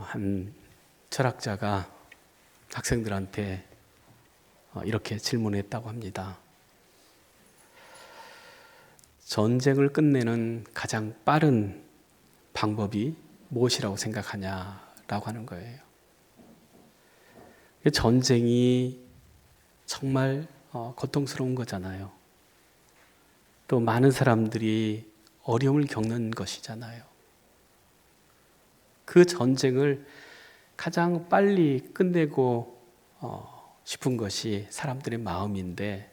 한 철학자가 학생들한테 이렇게 질문했다고 합니다. 전쟁을 끝내는 가장 빠른 방법이 무엇이라고 생각하냐라고 하는 거예요. 전쟁이 정말 고통스러운 거잖아요. 또 많은 사람들이 어려움을 겪는 것이잖아요. 그 전쟁을 가장 빨리 끝내고 싶은 것이 사람들의 마음인데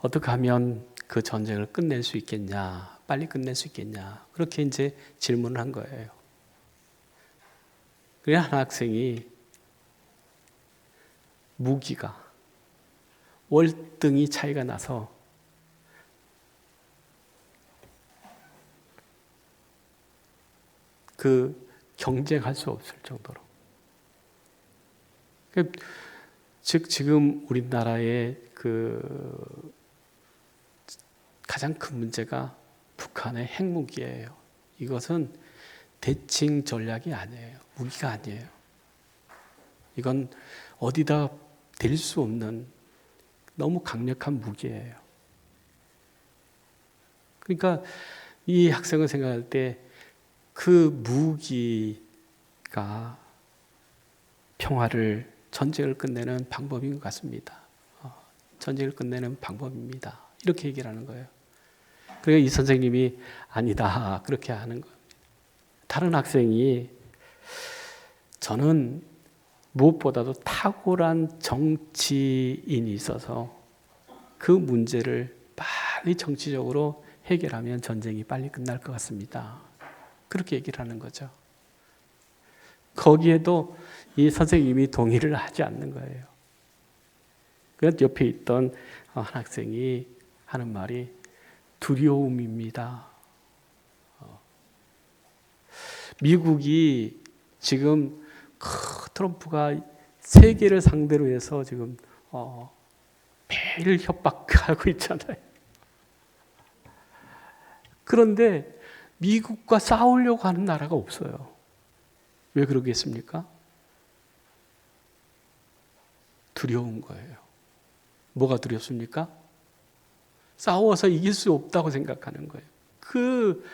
어떻게 하면 그 전쟁을 끝낼 수 있겠냐, 빨리 끝낼 수 있겠냐, 그렇게 이제 질문을 한 거예요. 그래 한 학생이 무기가 월등히 차이가 나서 그 경쟁할 수 없을 정도로. 즉 지금 우리나라의 그 가장 큰 문제가 북한의 핵무기예요. 이것은 대칭 전략이 아니에요. 무기가 아니에요. 이건 어디다 댈 수 없는 너무 강력한 무기예요. 그러니까 이 학생을 생각할 때 그 무기가 평화를, 전쟁을 끝내는 방법인 것 같습니다. 전쟁을 끝내는 방법입니다. 이렇게 얘기를 하는 거예요. 그러니까 이 선생님이 아니다, 그렇게 하는 거예요. 다른 학생이 저는 무엇보다도 탁월한 정치인이 있어서 그 문제를 빨리 정치적으로 해결하면 전쟁이 빨리 끝날 것 같습니다. 그렇게 얘기를 하는 거죠. 거기에도 이 선생님이 동의를 하지 않는 거예요. 그 옆에 있던 한 학생이 하는 말이 두려움입니다. 미국이 지금 트럼프가 세계를 상대로 해서 지금 매일 협박하고 있잖아요. 그런데 미국과 싸우려고 하는 나라가 없어요. 왜 그러겠습니까? 두려운 거예요. 뭐가 두렵습니까? 싸워서 이길 수 없다고 생각하는 거예요. 그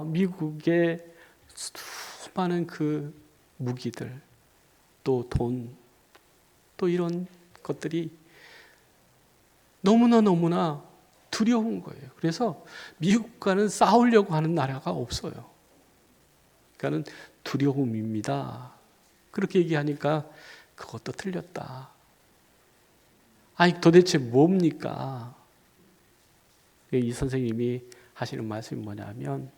미국의 수많은 그 무기들, 또 돈, 또 이런 것들이 너무나 두려운 거예요. 그래서 미국과는 싸우려고 하는 나라가 없어요. 그러니까는 두려움입니다. 그렇게 얘기하니까 그것도 틀렸다. 아니 도대체 뭡니까? 이 선생님이 하시는 말씀이 뭐냐면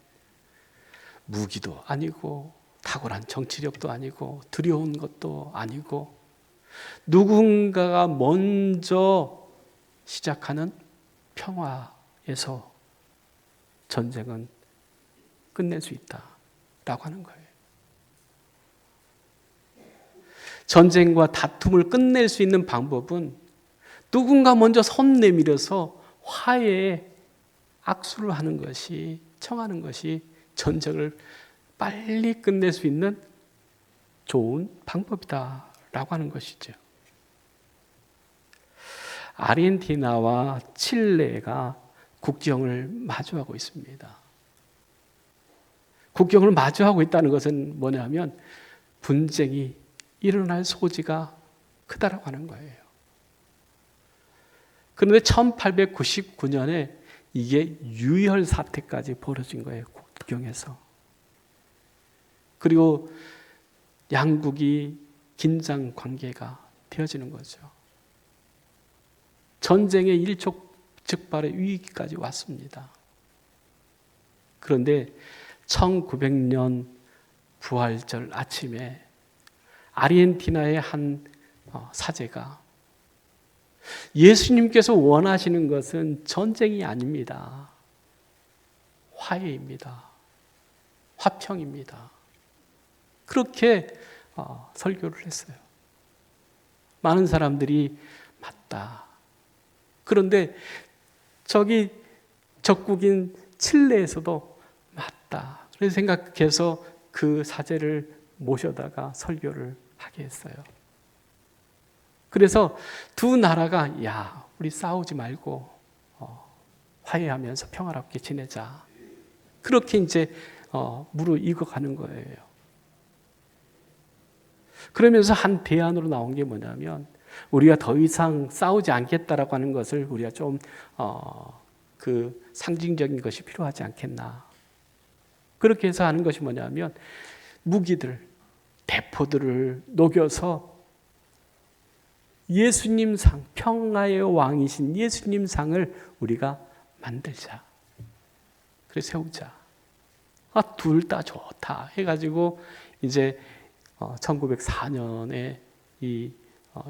무기도 아니고 탁월한 정치력도 아니고 두려운 것도 아니고 누군가가 먼저 시작하는 평화에서 전쟁은 끝낼 수 있다라고 하는 거예요. 전쟁과 다툼을 끝낼 수 있는 방법은 누군가 먼저 손 내밀어서 화해에 악수를 하는 것이, 청하는 것이 전쟁을 빨리 끝낼 수 있는 좋은 방법이다라고 하는 것이죠. 아르헨티나와 칠레가 국경을 마주하고 있습니다. 국경을 마주하고 있다는 것은 뭐냐면 분쟁이 일어날 소지가 크다라고 하는 거예요. 그런데 1899년에 이게 유혈 사태까지 벌어진 거예요. 국경에서. 그리고 양국이 긴장 관계가 되어지는 거죠. 전쟁의 일촉즉발의 위기까지 왔습니다. 그런데 1900년 부활절 아침에 아르헨티나의 한 사제가 예수님께서 원하시는 것은 전쟁이 아닙니다. 화해입니다. 화평입니다. 그렇게 설교를 했어요. 많은 사람들이 맞다. 그런데 저기 적국인 칠레에서도 맞다. 그래서 생각해서 그 사제를 모셔다가 설교를 하게 했어요. 그래서 두 나라가 야, 우리 싸우지 말고 화해하면서 평화롭게 지내자. 그렇게 이제 무르익어가는 거예요. 그러면서 한 대안으로 나온 게 뭐냐면 우리가 더 이상 싸우지 않겠다라고 하는 것을 우리가 좀 그 상징적인 것이 필요하지 않겠나. 그렇게 해서 하는 것이 뭐냐면 무기들, 대포들을 녹여서 예수님 상, 평화의 왕이신 예수님 상을 우리가 만들자. 그래 세우자. 둘 다 좋다 해가지고 이제 1904년에 이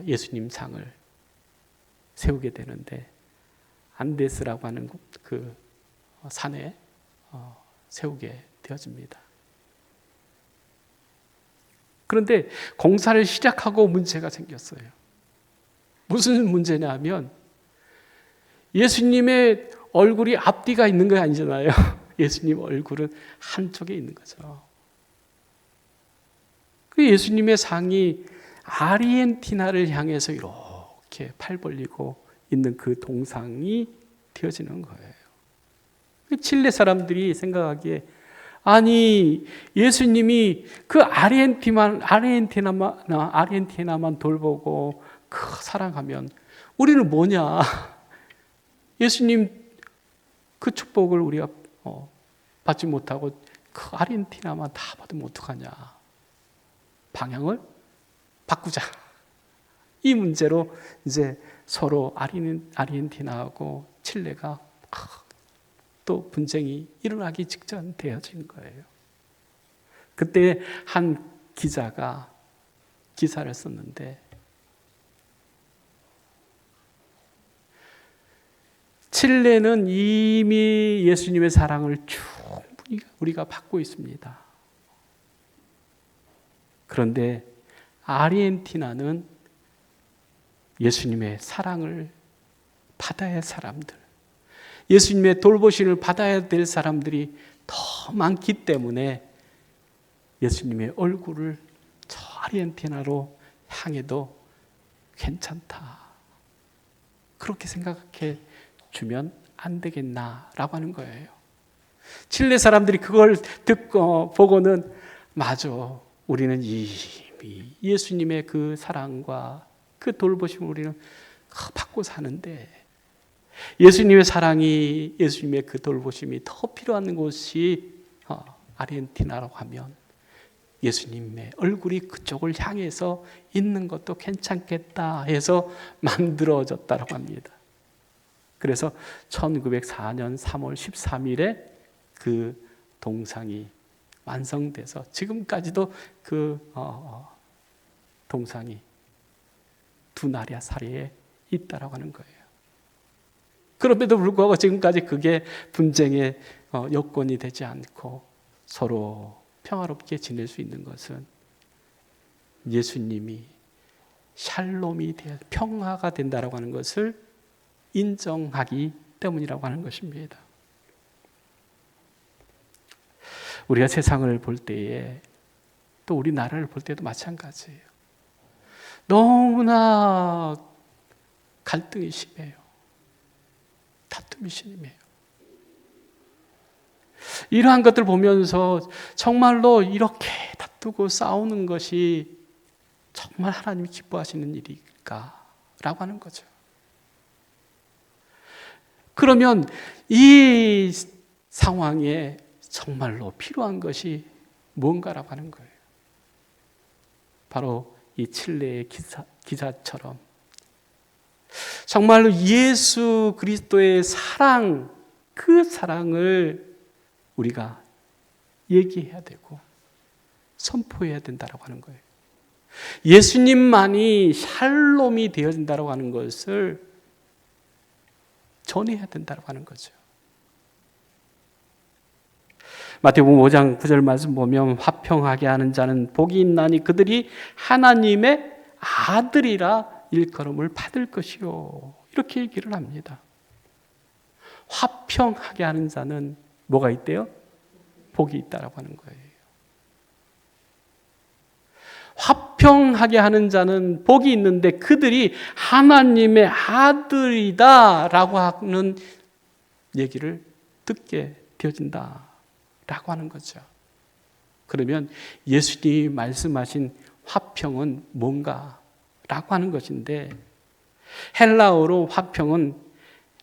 예수님 상을 세우게 되는데 안데스라고 하는 그 산에 세우게 되어집니다. 그런데 공사를 시작하고 문제가 생겼어요. 무슨 문제냐면 예수님의 얼굴이 앞뒤가 있는 거 아니잖아요. 예수님 얼굴은 한쪽에 있는 거죠. 그 예수님의 상이 아르헨티나를 향해서 이렇게 팔 벌리고 있는 그 동상이 되어지는 거예요. 칠레 사람들이 생각하기에 아니 예수님이 그 아르헨티나만 돌보고 사랑하면 우리는 뭐냐? 예수님 그 축복을 우리가 받지 못하고 그 아르헨티나만 다 받으면 어떡하냐? 방향을 바꾸자. 이 문제로 이제 서로 아르헨티나하고 칠레가 또 분쟁이 일어나기 직전 되어진 거예요. 그때 한 기자가 기사를 썼는데 칠레는 이미 예수님의 사랑을 충분히 우리가 받고 있습니다. 그런데 아르헨티나는 예수님의 사랑을 받아야 할 사람들, 예수님의 돌보심을 받아야 될 사람들이 더 많기 때문에 예수님의 얼굴을 저 아르헨티나로 향해도 괜찮다. 그렇게 생각해 주면 안 되겠나라고 하는 거예요. 칠레 사람들이 그걸 듣고 보고는 맞아. 우리는 이미 예수님의 그 사랑과 그 돌보심을 우리는 받고 사는데 예수님의 사랑이 예수님의 그 돌보심이 더 필요한 곳이 아르헨티나라고 하면 예수님의 얼굴이 그쪽을 향해서 있는 것도 괜찮겠다 해서 만들어졌다고 합니다. 그래서 1904년 3월 13일에 그 동상이 완성돼서 지금까지도 그 동상이 두 나라 사이에 있다라고 하는 거예요. 그럼에도 불구하고 지금까지 그게 분쟁의 여건이 되지 않고 서로 평화롭게 지낼 수 있는 것은 예수님이 샬롬이 되어 평화가 된다라고 하는 것을 인정하기 때문이라고 하는 것입니다. 우리가 세상을 볼 때에 또 우리 나라를 볼 때도 마찬가지예요. 너무나 갈등이 심해요. 다툼이 심해요. 이러한 것들 보면서 정말로 이렇게 다투고 싸우는 것이 정말 하나님이 기뻐하시는 일일까라고 하는 거죠. 그러면 이 상황에 정말로 필요한 것이 뭔가라고 하는 거예요. 바로 이 칠레의 기자처럼 정말로 예수 그리스도의 사랑, 그 사랑을 우리가 얘기해야 되고 선포해야 된다고 하는 거예요. 예수님만이 샬롬이 되어진다고 하는 것을 전해야 된다고 하는 거죠. 마태복음 5장 9절 말씀 보면 화평하게 하는 자는 복이 있나니 그들이 하나님의 아들이라 일컬음을 받을 것이요. 이렇게 얘기를 합니다. 화평하게 하는 자는 뭐가 있대요? 복이 있다라고 하는 거예요. 화평하게 하는 자는 복이 있는데 그들이 하나님의 아들이다라고 하는 얘기를 듣게 되어진다라고 하는 거죠. 그러면 예수님이 말씀하신 화평은 뭔가라고 하는 것인데, 헬라어로 화평은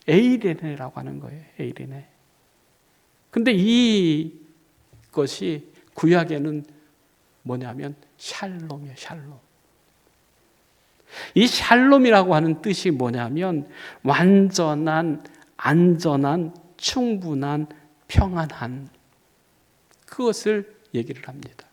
에이레네라고 하는 거예요. 에이레네. 근데 이것이 구약에는 뭐냐면 샬롬이에요. 샬롬. 이 샬롬이라고 하는 뜻이 뭐냐면 완전한, 안전한, 충분한, 평안한, 그것을 얘기를 합니다.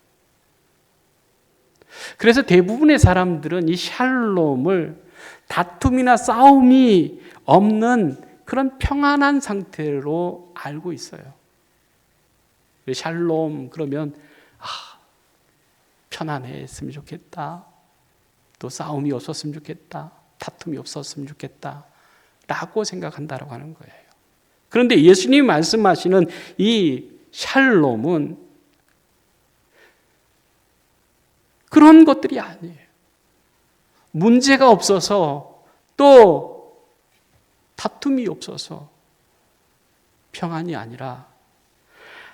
그래서 대부분의 사람들은 이 샬롬을 다툼이나 싸움이 없는 그런 평안한 상태로 알고 있어요. 샬롬 그러면 편안했으면 좋겠다, 또 싸움이 없었으면 좋겠다, 다툼이 없었으면 좋겠다 라고 생각한다라고 하는 거예요. 그런데 예수님이 말씀하시는 이 샬롬은 그런 것들이 아니에요. 문제가 없어서 또 다툼이 없어서 평안이 아니라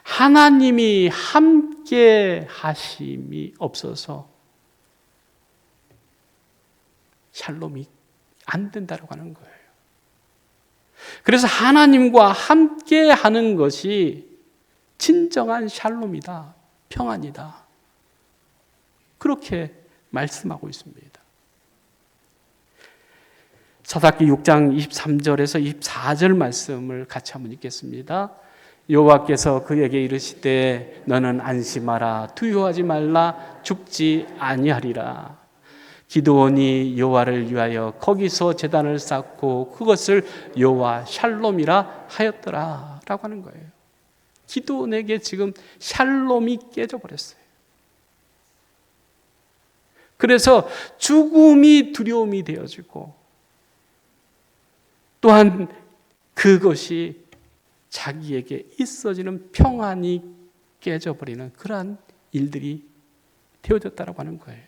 하나님이 함께 하심이 없어서 샬롬이 안 된다고 하는 거예요. 그래서 하나님과 함께 하는 것이 진정한 샬롬이다, 평안이다, 그렇게 말씀하고 있습니다. 사사기 6장 23절에서 24절 말씀을 같이 한번 읽겠습니다. 여호와께서 그에게 이르시되 너는 안심하라, 두려워하지 말라, 죽지 아니하리라. 기드온이 여호와를 위하여 거기서 제단을 쌓고 그것을 여호와 샬롬이라 하였더라 라고 하는 거예요. 기드온에게 지금 샬롬이 깨져버렸어요. 그래서 죽음이 두려움이 되어지고, 또한 그것이 자기에게 있어지는 평안이 깨져버리는 그러한 일들이 되어졌다고 하는 거예요.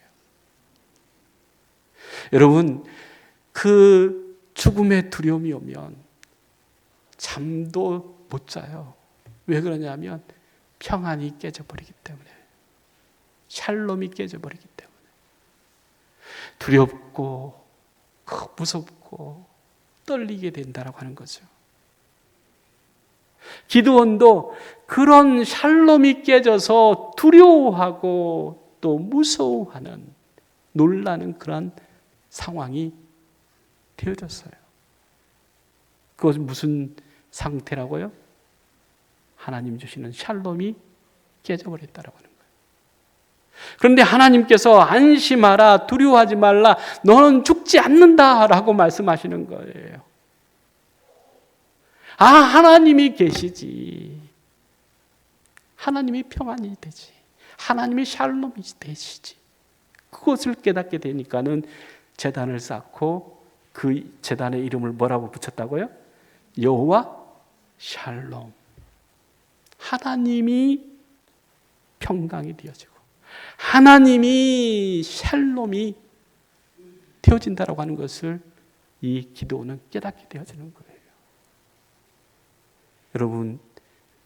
여러분, 그 죽음의 두려움이 오면 잠도 못 자요. 왜 그러냐면 평안이 깨져버리기 때문에, 샬롬이 깨져버리기 때문에 두렵고 무섭고 떨리게 된다라고 하는 거죠. 기드온도 그런 샬롬이 깨져서 두려워하고 또 무서워하는, 놀라는 그런 상황이 되어졌어요. 그것은 무슨 상태라고요? 하나님 주시는 샬롬이 깨져버렸다라고 하는 거예요. 그런데 하나님께서 안심하라, 두려워하지 말라, 너는 죽지 않는다라고 말씀하시는 거예요. 하나님이 계시지, 하나님이 평안이 되지, 하나님이 샬롬이 되시지, 그것을 깨닫게 되니까는 제단을 쌓고 그 제단의 이름을 뭐라고 붙였다고요? 여호와 샬롬. 하나님이 평강이 되어지고 하나님이 샬롬이 되어진다라고 하는 것을 이 기도는 깨닫게 되어지는 거예요. 여러분,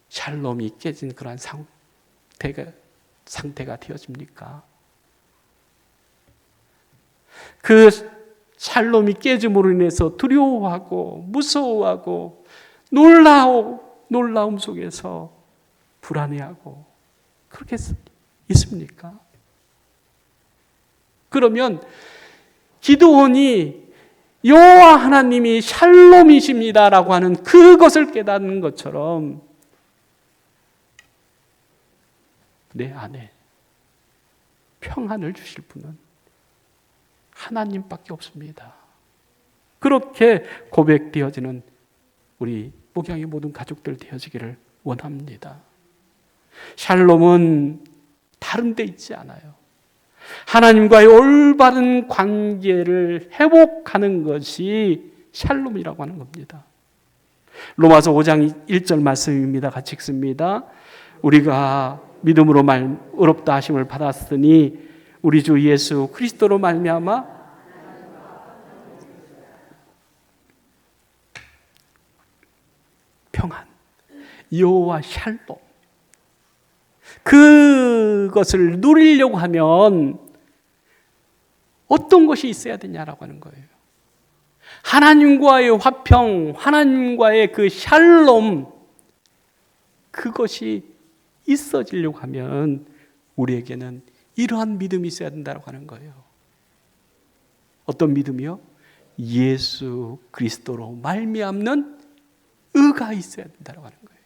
샬롬이 깨진 그러한 상태가 되어집니까? 그 샬롬이 깨짐으로 인해서 두려워하고 무서워하고 놀라움 속에서 불안해하고 그렇게 있습니까? 그러면 기드온이 여호와 하나님이 샬롬이십니다라고 하는 그것을 깨닫는 것처럼 내 안에 평안을 주실 분은 하나님밖에 없습니다. 그렇게 고백되어지는 우리 목양의 모든 가족들 되어지기를 원합니다. 샬롬은 다른 데 있지 않아요. 하나님과의 올바른 관계를 회복하는 것이 샬롬이라고 하는 겁니다. 로마서 5장 1절 말씀입니다. 같이 읽습니다. 우리가 믿음으로 의롭다 하심을 받았으니 우리 주 예수 그리스도로 말미암아 평안, 여호와 샬롬, 그것을 누리려고 하면 어떤 것이 있어야 되냐라고 하는 거예요. 하나님과의 화평, 하나님과의 그 샬롬, 그것이 있어지려고 하면 우리에게는 이러한 믿음이 있어야 된다고 하는 거예요. 어떤 믿음이요? 예수 그리스도로 말미암는 의가 있어야 된다고 하는 거예요.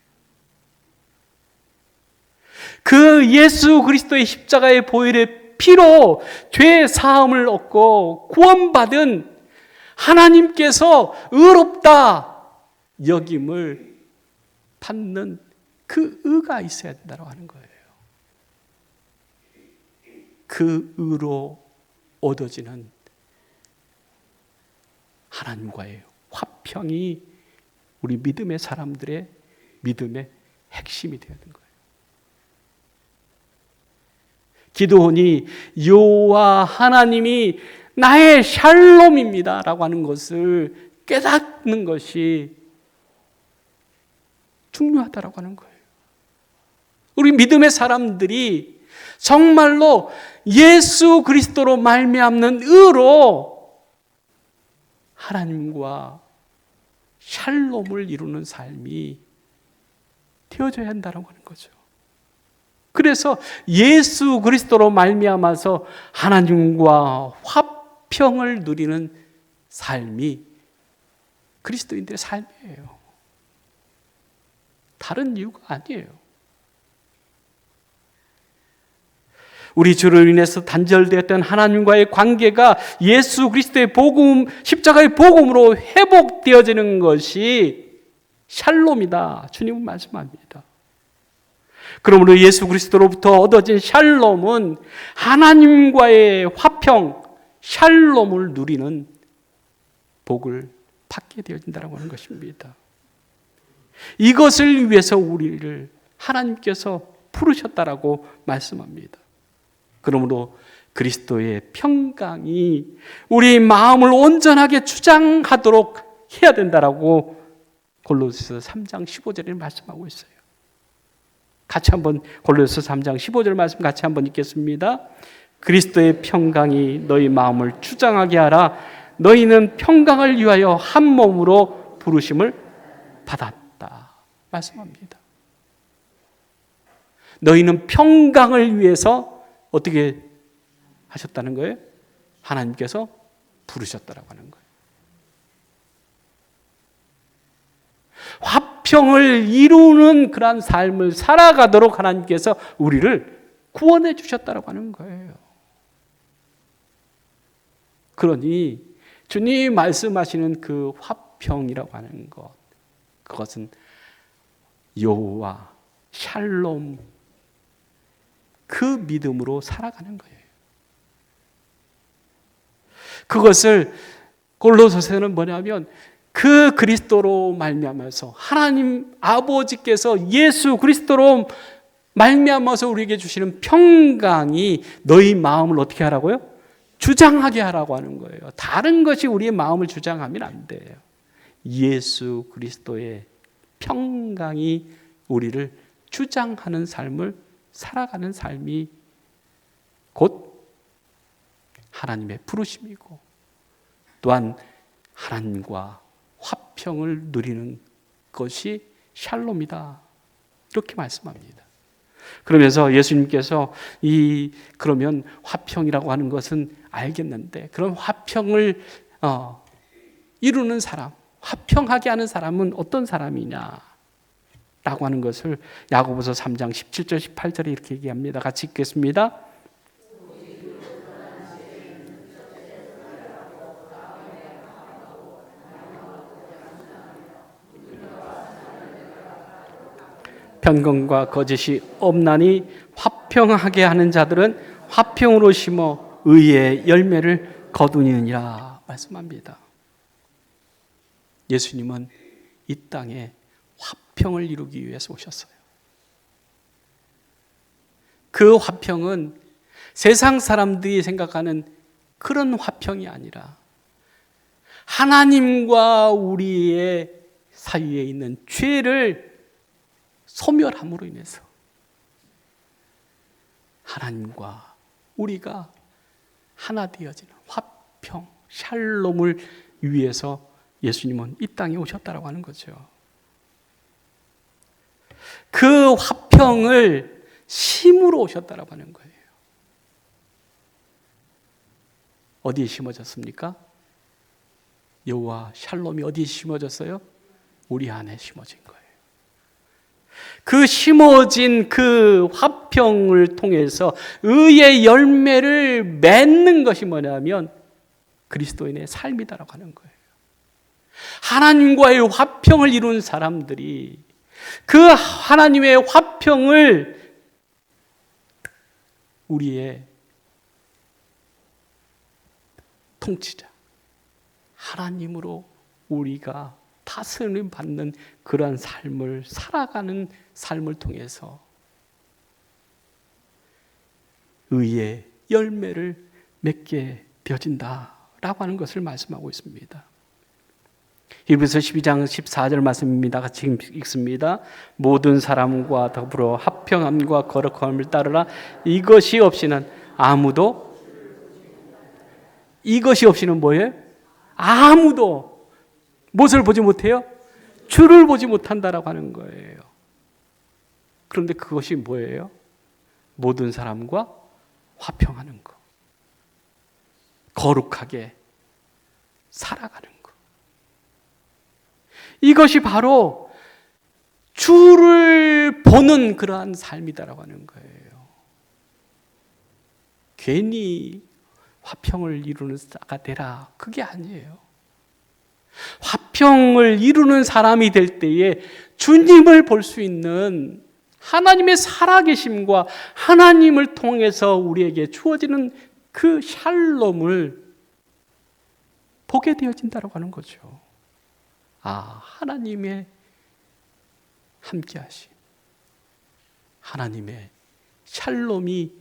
그 예수 그리스도의 십자가의 보혈의 피로 죄 사함을 얻고 구원받은 하나님께서 의롭다 여김을 받는 그 의가 있어야 된다고 하는 거예요. 그 의로 얻어지는 하나님과의 화평이 우리 믿음의 사람들의 믿음의 핵심이 되는 거예요. 기도원이 여호와 하나님이 나의 샬롬입니다 라고 하는 것을 깨닫는 것이 중요하다라고 하는 거예요. 우리 믿음의 사람들이 정말로 예수 그리스도로 말미암는 의로 하나님과 샬롬을 이루는 삶이 되어져야 한다라고 하는 거죠. 그래서 예수 그리스도로 말미암아서 하나님과 화평을 누리는 삶이 그리스도인들의 삶이에요. 다른 이유가 아니에요. 우리 주를 인해서 단절되었던 하나님과의 관계가 예수 그리스도의 복음, 십자가의 복음으로 회복되어지는 것이 샬롬이다. 주님은 말씀합니다. 그러므로 예수 그리스도로부터 얻어진 샬롬은 하나님과의 화평, 샬롬을 누리는 복을 받게 되어진다고 하는 것입니다. 이것을 위해서 우리를 하나님께서 부르셨다라고 말씀합니다. 그러므로 그리스도의 평강이 우리 마음을 온전하게 주장하도록 해야 된다라고 골로새서 3장 15절에 말씀하고 있어요. 같이 한번 골로새서 3장 15절 말씀 같이 한번 읽겠습니다. 그리스도의 평강이 너희 마음을 주장하게 하라. 너희는 평강을 위하여 한 몸으로 부르심을 받았다. 말씀합니다. 너희는 평강을 위해서 어떻게 하셨다는 거예요? 하나님께서 부르셨다라고 하는 거예요. 화평을 이루는 그러한 삶을 살아가도록 하나님께서 우리를 구원해 주셨다라고 하는 거예요. 그러니 주님이 말씀하시는 그 화평이라고 하는 것, 그것은 여호와 샬롬, 그 믿음으로 살아가는 거예요. 그것을 골로새서는 뭐냐면 그 그리스도로 말미암아서 하나님 아버지께서 예수 그리스도로 말미암아서 우리에게 주시는 평강이 너희 마음을 어떻게 하라고요? 주장하게 하라고 하는 거예요. 다른 것이 우리의 마음을 주장하면 안 돼요. 예수 그리스도의 평강이 우리를 주장하는 삶을 살아가는 삶이 곧 하나님의 부르심이고 또한 하나님과 화평을 누리는 것이 샬롬이다. 이렇게 말씀합니다. 그러면서 예수님께서 그러면 화평이라고 하는 것은 알겠는데 그럼 화평을 이루는 사람, 화평하게 하는 사람은 어떤 사람이냐? 라고 하는 것을 야고보서 3장 17절 18절에 이렇게 얘기합니다. 같이 읽겠습니다. 편견과 거짓이 없나니 화평하게 하는 자들은 화평으로 심어 의의 열매를 거두니라 말씀합니다. 예수님은 이 땅에 화평을 이루기 위해서 오셨어요. 그 화평은 세상 사람들이 생각하는 그런 화평이 아니라 하나님과 우리의 사이에 있는 죄를 소멸함으로 인해서 하나님과 우리가 하나 되어지는 화평, 샬롬을 위해서 예수님은 이 땅에 오셨다라고 하는 거죠. 그 화평을 심으러 오셨다라고 하는 거예요. 어디에 심어졌습니까? 여호와 샬롬이 어디에 심어졌어요? 우리 안에 심어진 거예요. 그 심어진 그 화평을 통해서 의의 열매를 맺는 것이 뭐냐면 그리스도인의 삶이다라고 하는 거예요. 하나님과의 화평을 이룬 사람들이 그 하나님의 화평을 우리의 통치자 하나님으로 우리가 다스림 받는 그러한 삶을 살아가는 삶을 통해서 의의 열매를 맺게 되어진다라고 하는 것을 말씀하고 있습니다. 히브리서 12장 14절 말씀입니다. 같이 읽습니다. 모든 사람과 더불어 화평함과 거룩함을 따르라. 이것이 없이는 뭐예요? 아무도 무엇을 보지 못해요? 주를 보지 못한다라고 하는 거예요. 그런데 그것이 뭐예요? 모든 사람과 화평하는 것, 거룩하게 살아가는 것. 이것이 바로 주를 보는 그러한 삶이다라고 하는 거예요. 괜히 화평을 이루는 자가 되라, 그게 아니에요. 화평을 이루는 사람이 될 때에 주님을 볼 수 있는 하나님의 살아계심과 하나님을 통해서 우리에게 주어지는 그 샬롬을 보게 되어진다고 하는 거죠. 하나님의 함께하심, 하나님의 샬롬이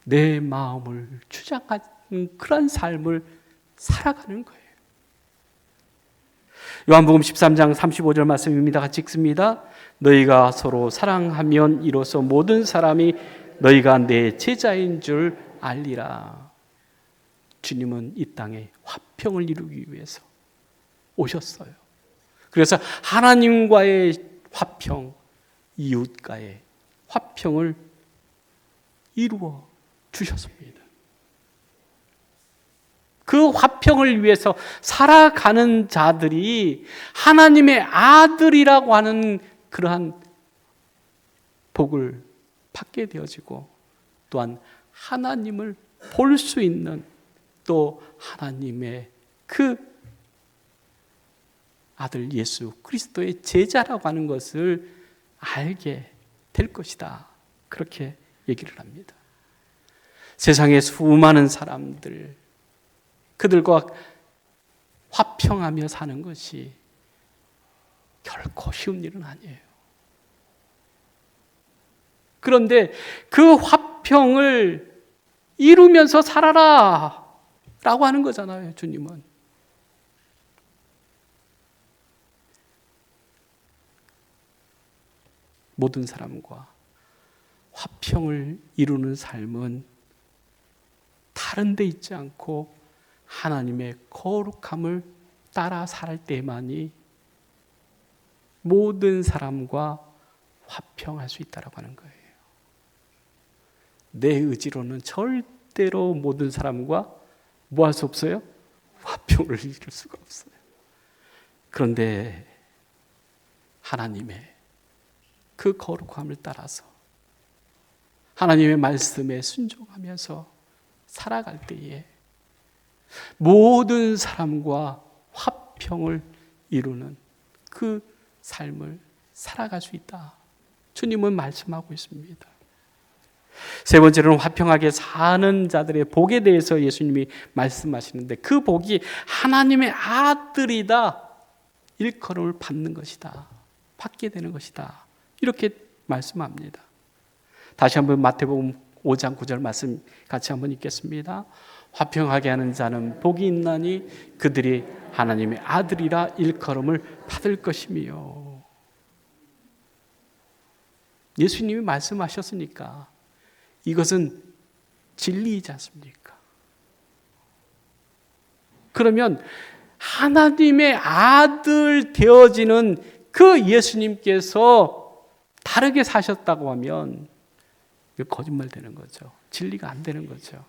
내 마음을 주장하는 그런 삶을 살아가는 거예요. 요한복음 13장 35절 말씀입니다. 같이 읽습니다. 너희가 서로 사랑하면 이로써 모든 사람이 너희가 내 제자인 줄 알리라. 주님은 이 땅에 화평을 이루기 위해서 오셨어요. 그래서 하나님과의 화평, 이웃과의 화평을 이루어 주셨습니다. 그 화평을 위해서 살아가는 자들이 하나님의 아들이라고 하는 그러한 복을 받게 되어지고 또한 하나님을 볼 수 있는 또 하나님의 그 아들 예수 그리스도의 제자라고 하는 것을 알게 될 것이다. 그렇게 얘기를 합니다. 세상의 수많은 사람들, 그들과 화평하며 사는 것이 결코 쉬운 일은 아니에요. 그런데 그 화평을 이루면서 살아라 라고 하는 거잖아요, 주님은. 모든 사람과 화평을 이루는 삶은 다른 데 있지 않고 하나님의 거룩함을 따라 살 때만이 모든 사람과 화평할 수 있다고 하는 거예요. 내 의지로는 절대로 모든 사람과 뭐 할 수 없어요? 화평을 이룰 수가 없어요. 그런데 하나님의 그 거룩함을 따라서 하나님의 말씀에 순종하면서 살아갈 때에 모든 사람과 화평을 이루는 그 삶을 살아갈 수 있다. 주님은 말씀하고 있습니다. 세 번째로는 화평하게 사는 자들의 복에 대해서 예수님이 말씀하시는데 그 복이 하나님의 아들이다. 일컬음을 받는 것이다. 받게 되는 것이다. 이렇게 말씀합니다. 다시 한번 마태복음 5장 9절 말씀 같이 한번 읽겠습니다. 화평하게 하는 자는 복이 있나니 그들이 하나님의 아들이라 일컬음을 받을 것이며. 예수님이 말씀하셨으니까 이것은 진리이지 않습니까? 그러면 하나님의 아들 되어지는 그 예수님께서 다르게 사셨다고 하면 거짓말 되는 거죠. 진리가 안 되는 거죠.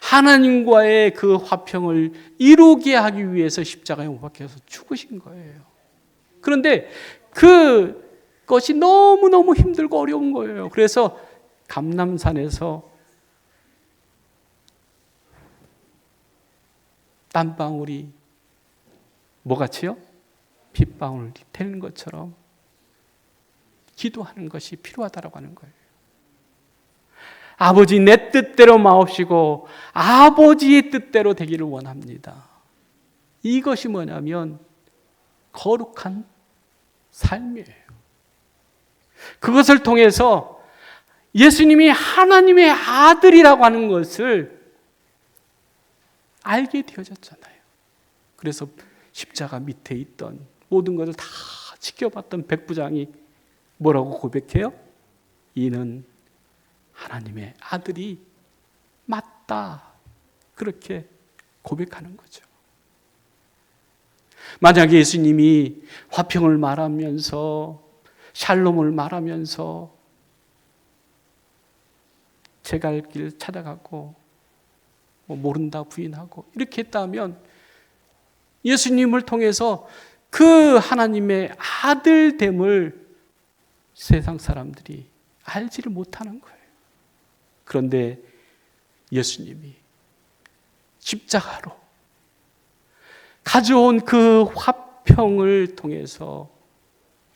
하나님과의 그 화평을 이루게 하기 위해서 십자가에 못 박혀서 죽으신 거예요. 그런데 그것이 너무너무 힘들고 어려운 거예요. 그래서 감람산에서 땀방울이 뭐같이요? 빗방울이 되는 것처럼 기도하는 것이 필요하다고 하는 거예요. 아버지, 내 뜻대로 마옵시고 아버지의 뜻대로 되기를 원합니다. 이것이 뭐냐면 거룩한 삶이에요. 그것을 통해서 예수님이 하나님의 아들이라고 하는 것을 알게 되어졌잖아요. 그래서 십자가 밑에 있던 모든 것을 다 지켜봤던 백부장이 뭐라고 고백해요? 이는 하나님의 아들이 맞다. 그렇게 고백하는 거죠. 만약에 예수님이 화평을 말하면서 샬롬을 말하면서 제 갈 길 찾아가고 모른다 부인하고 이렇게 했다면 예수님을 통해서 그 하나님의 아들됨을 세상 사람들이 알지를 못하는 거예요. 그런데 예수님이 십자가로 가져온 그 화평을 통해서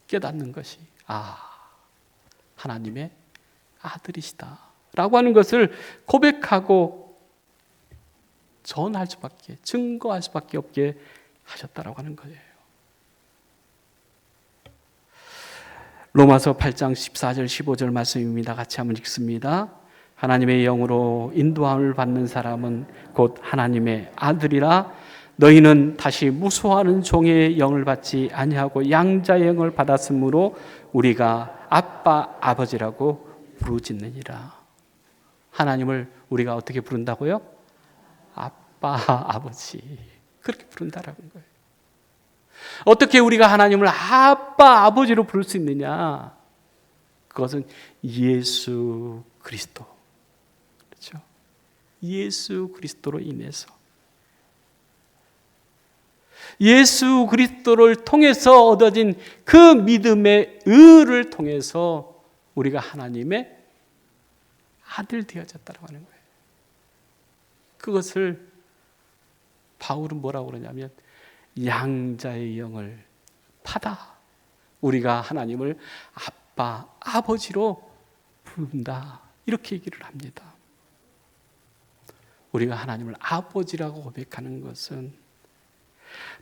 깨닫는 것이 하나님의 아들이시다 라고 하는 것을 고백하고 전할 수밖에, 증거할 수밖에 없게 하셨다라고 하는 거예요. 로마서 8장 14절 15절 말씀입니다. 같이 한번 읽습니다. 하나님의 영으로 인도함을 받는 사람은 곧 하나님의 아들이라. 너희는 다시 무소하는 종의 영을 받지 아니하고 양자의 영을 받았으므로 우리가 아빠 아버지라고 부르짖느니라. 하나님을 우리가 어떻게 부른다고요? 아빠 아버지, 그렇게 부른다라는 거예요. 어떻게 우리가 하나님을 아빠 아버지로 부를 수 있느냐? 그것은 예수 그리스도, 그렇죠? 예수 그리스도로 인해서, 예수 그리스도를 통해서 얻어진 그 믿음의 의를 통해서 우리가 하나님의 아들 되어졌다고 하는 거예요. 그것을 바울은 뭐라고 그러냐면 양자의 영을 받아 우리가 하나님을 아빠 아버지로 부른다, 이렇게 얘기를 합니다. 우리가 하나님을 아버지라고 고백하는 것은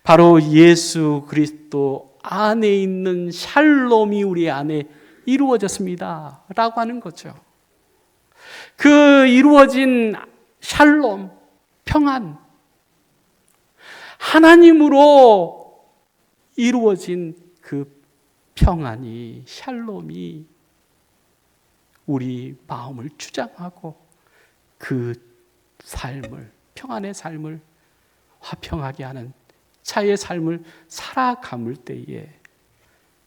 바로 예수 그리스도 안에 있는 샬롬이 우리 안에 이루어졌습니다 라고 하는 거죠. 그 이루어진 샬롬, 평안, 하나님으로 이루어진 그 평안이, 샬롬이 우리 마음을 주장하고 그 삶을, 평안의 삶을 화평하게 하는 자의 삶을 살아감을 때에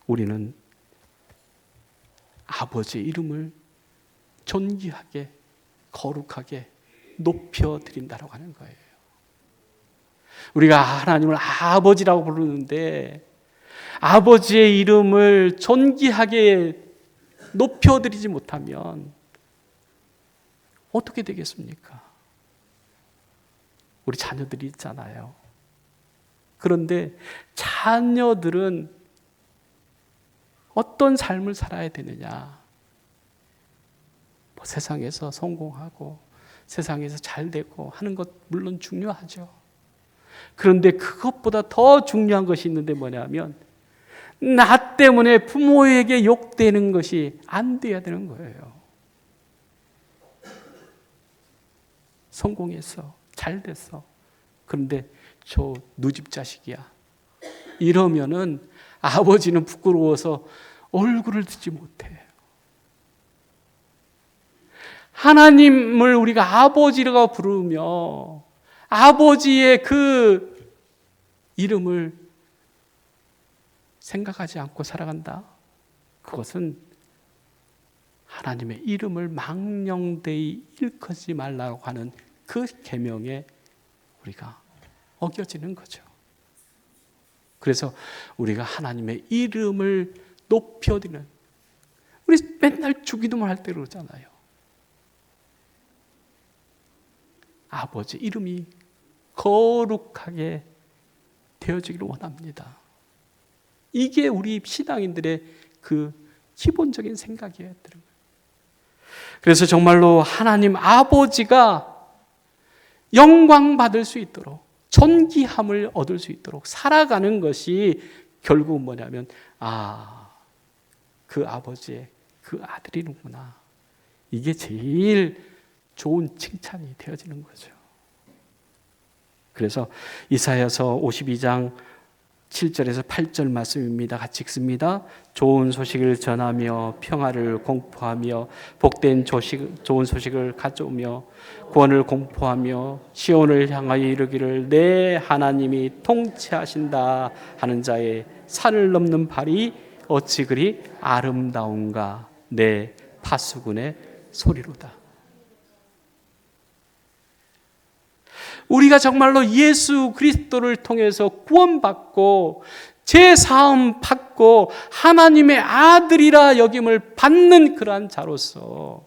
우리는 아버지의 이름을 존귀하게, 거룩하게 높여드린다고 하는 거예요. 우리가 하나님을 아버지라고 부르는데 아버지의 이름을 존귀하게 높여드리지 못하면 어떻게 되겠습니까? 우리 자녀들이 있잖아요. 그런데 자녀들은 어떤 삶을 살아야 되느냐? 세상에서 성공하고 세상에서 잘 되고 하는 것 물론 중요하죠. 그런데 그것보다 더 중요한 것이 있는데 뭐냐면 나 때문에 부모에게 욕되는 것이 안 돼야 되는 거예요. 성공했어. 잘 됐어. 그런데 저 누집 자식이야. 이러면은 아버지는 부끄러워서 얼굴을 드지 못해. 하나님을 우리가 아버지라고 부르며 아버지의 그 이름을 생각하지 않고 살아간다. 그것은 하나님의 이름을 망령되이 일컫지 말라고 하는 그 계명에 우리가 어겨지는 거죠. 그래서 우리가 하나님의 이름을 높여드리는, 우리 맨날 주기도문 할 때 그러잖아요. 아버지 이름이 거룩하게 되어지기를 원합니다. 이게 우리 신앙인들의 그 기본적인 생각이어야 되는 거예요. 그래서 정말로 하나님 아버지가 영광 받을 수 있도록, 존귀함을 얻을 수 있도록 살아가는 것이 결국 뭐냐면, 그 아버지의 그 아들이는구나. 이게 제일 좋은 칭찬이 되어지는 거죠. 그래서 이사야서 52장 7절에서 8절 말씀입니다. 같이 읽습니다. 좋은 소식을 전하며 평화를 공포하며 복된 좋은 소식을 가져오며 구원을 공포하며 시온을 향하여 이르기를 내 하나님이 통치하신다 하는 자의 산을 넘는 발이 어찌 그리 아름다운가 내 파수꾼의 소리로다. 우리가 정말로 예수 그리스도를 통해서 구원받고 죄사함 받고 하나님의 아들이라 여김을 받는 그러한 자로서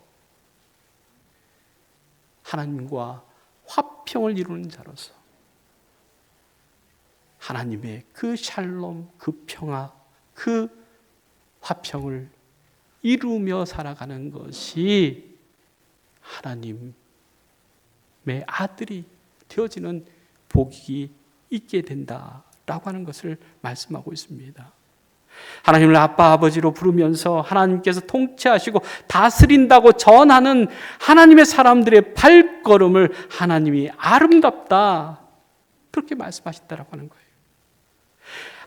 하나님과 화평을 이루는 자로서 하나님의 그 샬롬, 그 평화, 그 화평을 이루며 살아가는 것이 하나님의 아들이 되어지는 복이 있게 된다라고 하는 것을 말씀하고 있습니다. 하나님을 아빠 아버지로 부르면서 하나님께서 통치하시고 다스린다고 전하는 하나님의 사람들의 발걸음을 하나님이 아름답다 그렇게 말씀하신다라고 하는 거예요.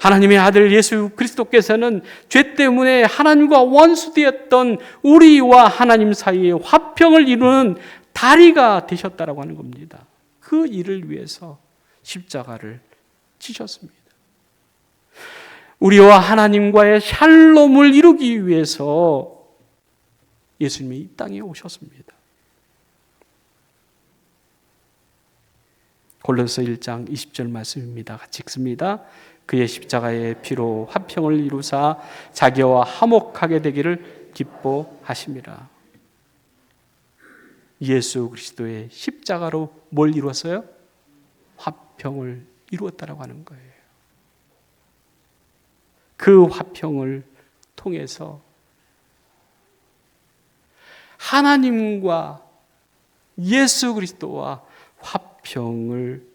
하나님의 아들 예수 그리스도께서는 죄 때문에 하나님과 원수되었던 우리와 하나님 사이에 화평을 이루는 다리가 되셨다라고 하는 겁니다. 그 일을 위해서 십자가를 지셨습니다. 우리와 하나님과의 샬롬을 이루기 위해서 예수님이 이 땅에 오셨습니다. 골로새 1장 20절 말씀입니다. 같이 읽습니다. 그의 십자가의 피로 화평을 이루사 자기와 화목하게 되기를 기뻐하심이라. 예수 그리스도의 십자가로 뭘 이루었어요? 화평을 이루었다라고 하는 거예요. 그 화평을 통해서 하나님과 예수 그리스도와 화평을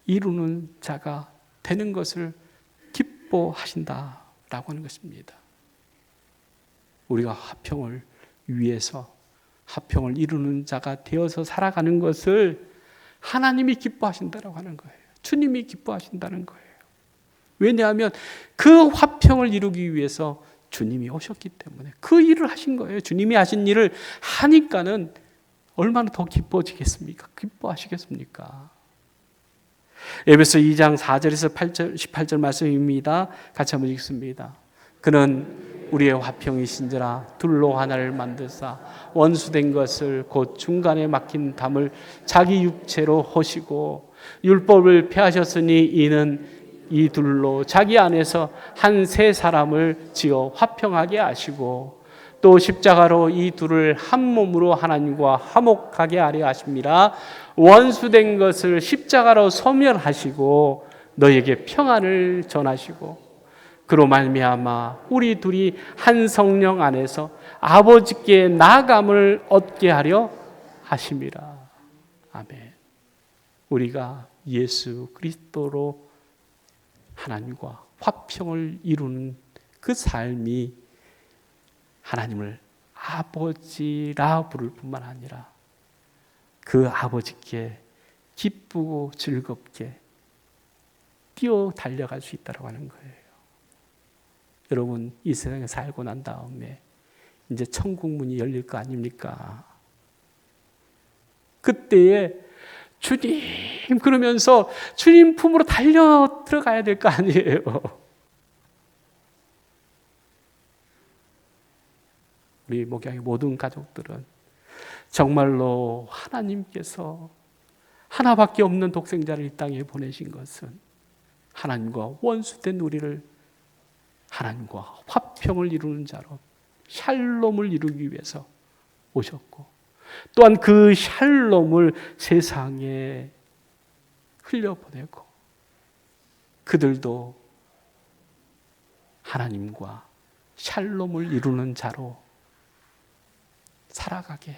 이루는 자가 되는 것을 기뻐하신다라고 하는 것입니다. 우리가 화평을 위해서 화평을 이루는 자가 되어서 살아가는 것을 하나님이 기뻐하신다라고 하는 거예요. 주님이 기뻐하신다는 거예요. 왜냐하면 그 화평을 이루기 위해서 주님이 오셨기 때문에 그 일을 하신 거예요. 주님이 하신 일을 하니까는 얼마나 더 기뻐지겠습니까? 기뻐하시겠습니까? 에베소 2장 4절에서 8절, 18절 말씀입니다. 같이 한번 읽습니다. 그는 우리의 화평이신지라 둘로 하나를 만드사 원수된 것을 곧 중간에 막힌 담을 자기 육체로 허시고 율법을 폐하셨으니 이는 이 둘로 자기 안에서 한 세 사람을 지어 화평하게 하시고 또 십자가로 이 둘을 한 몸으로 하나님과 화목하게 하려 하심이라. 원수된 것을 십자가로 소멸하시고 너에게 평안을 전하시고 그로 말미암아 우리 둘이 한 성령 안에서 아버지께 나아감을 얻게 하려 하심이라. 아멘. 우리가 예수 그리스도로 하나님과 화평을 이루는 그 삶이 하나님을 아버지라 부를 뿐만 아니라 그 아버지께 기쁘고 즐겁게 뛰어 달려갈 수 있다고 하는 거예요. 여러분, 이 세상에 살고 난 다음에 이제 천국 문이 열릴 거 아닙니까? 그때에 주님 그러면서 주님 품으로 달려 들어가야 될 거 아니에요. 우리 목양의 모든 가족들은 정말로 하나님께서 하나밖에 없는 독생자를 이 땅에 보내신 것은 하나님과 원수된 우리를 하나님과 화평을 이루는 자로 샬롬을 이루기 위해서 오셨고, 또한 그 샬롬을 세상에 흘려보내고 그들도 하나님과 샬롬을 이루는 자로 살아가게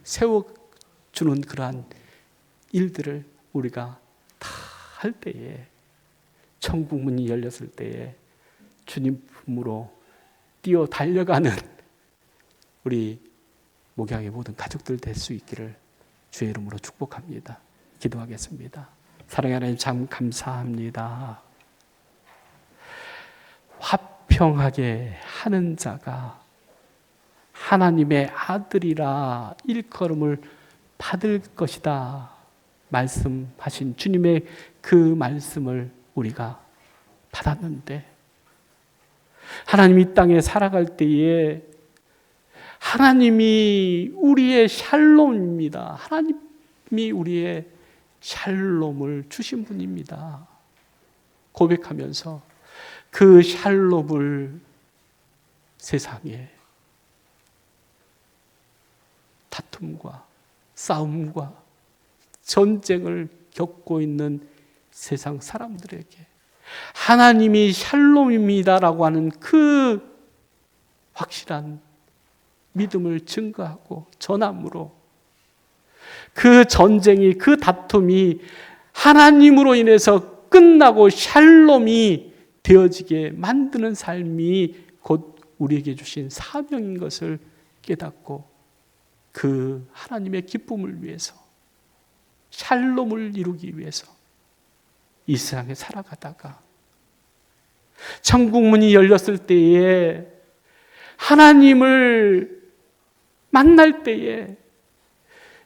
세워주는 그러한 일들을 우리가 다 할 때에, 천국 문이 열렸을 때에 주님 품으로 뛰어 달려가는 우리 목양의 모든 가족들 될 수 있기를 주의 이름으로 축복합니다. 기도하겠습니다. 사랑하는 하나님, 참 감사합니다. 화평하게 하는 자가 하나님의 아들이라 일컬음을 받을 것이다 말씀하신 주님의 그 말씀을 우리가 받았는데, 하나님 이 땅에 살아갈 때에 하나님이 우리의 샬롬입니다. 하나님이 우리의 샬롬을 주신 분입니다. 고백하면서 그 샬롬을 세상에 다툼과 싸움과 전쟁을 겪고 있는 세상 사람들에게 하나님이 샬롬입니다라고 하는 그 확실한 믿음을 증거하고 전함으로 그 전쟁이, 그 다툼이 하나님으로 인해서 끝나고 샬롬이 되어지게 만드는 삶이 곧 우리에게 주신 사명인 것을 깨닫고 그 하나님의 기쁨을 위해서, 샬롬을 이루기 위해서 이 세상에 살아가다가 천국 문이 열렸을 때에 하나님을 만날 때에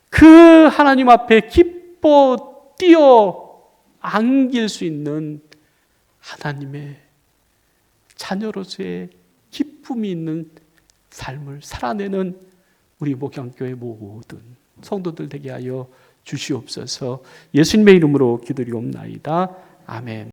그 하나님 앞에 기뻐 뛰어 안길 수 있는 하나님의 자녀로서의 기쁨이 있는 삶을 살아내는 우리 목양교회 모든 성도들 되게 하여 주시옵소서. 예수님의 이름으로 기도리옵나이다. 아멘.